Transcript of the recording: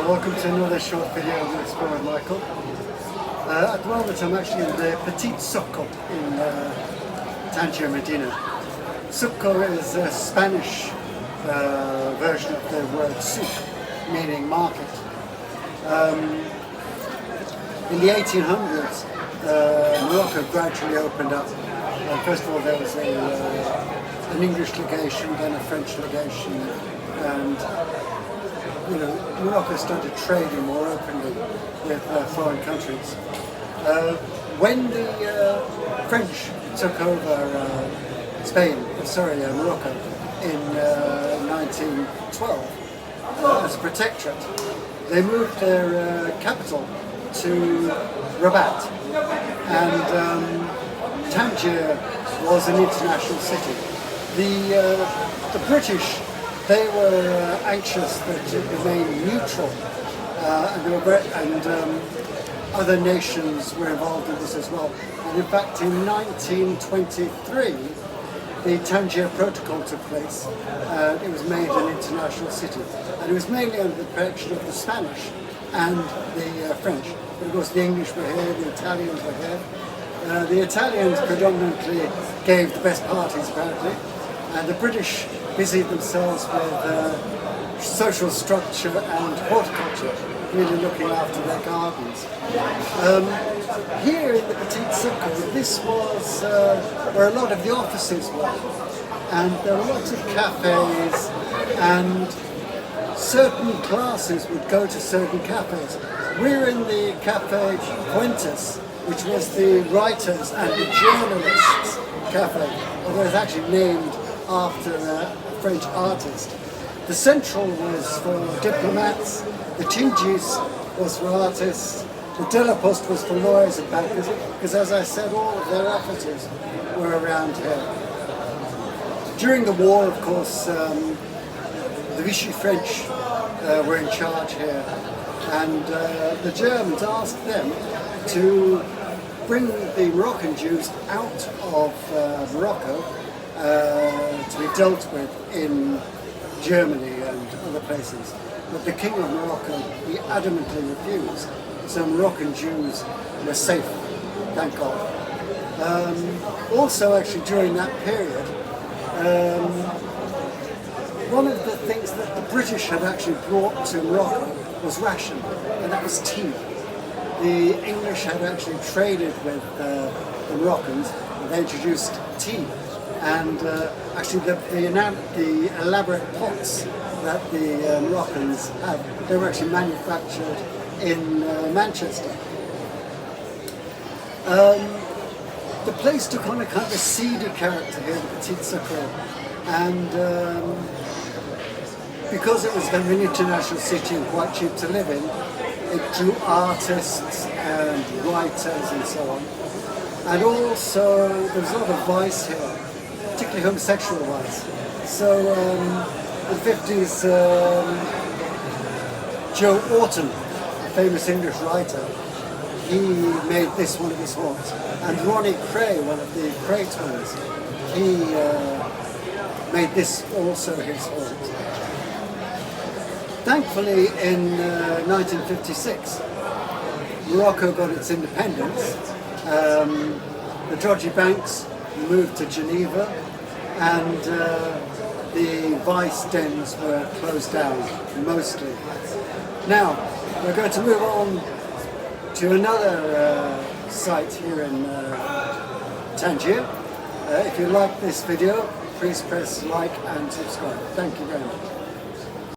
Welcome to another short video of Explore with Michael. At the moment I'm actually in the Petit Socco in Tangiers, Madinah. Socco is a Spanish version of the word souk, meaning market. In the 1800s, Morocco gradually opened up. First of all, there was an English legation, then a French legation, and Morocco started trading more openly with foreign countries. When the French took over Morocco in 1912 as a protectorate, they moved their capital to Rabat, and Tangiers was an international city. The British, they were anxious that it remained neutral, and other nations were involved in this as well. And in fact, in 1923, the Tangiers Protocol took place. It was made an international city, and it was mainly under the protection of the Spanish and the French. But of course, the English were here, the Italians were here. The Italians predominantly gave the best parties, apparently, and the British busied themselves with social structure and horticulture, really looking after their gardens. Here in the Petit Socco, this was where a lot of the offices were, and there were lots of cafes, and certain classes would go to certain cafes. We're in the Cafe Fuentes, which was the writers and the journalists cafe, although it's actually named after a French artist. The Central was for diplomats, the Tangiers was for artists, the De La Poste was for lawyers and bankers, because as I said, all of their offices were around here. During the war, of course, the Vichy French were in charge here, and the Germans asked them to bring the Moroccan Jews out of Morocco to be dealt with in Germany and other places. But the King of Morocco, he adamantly refused. So Moroccan Jews were safe, thank God. Also, actually, during that period, one of the things that the British had actually brought to Morocco was ration, and that was tea. The English had actually traded with the Moroccans, and they introduced tea. And actually the elaborate pots that the Moroccans had, they were actually manufactured in Manchester. The place took on a kind of a seedy character here, the Petit Socco, and because it was kind of an international city and quite cheap to live in, it drew artists and writers and so on. And also there was a lot of vice here, particularly homosexual vice. So in the 50s, Joe Orton, a famous English writer, he made this one of his haunts. And Ronnie Cray, one of the Cray twins, he made this also his haunt. Thankfully, in 1956, Morocco got its independence. The dodgy banks moved to Geneva, and the vice dens were closed down, mostly. Now, we're going to move on to another site here in Tangiers. If you like this video, please press like and subscribe. Thank you very much.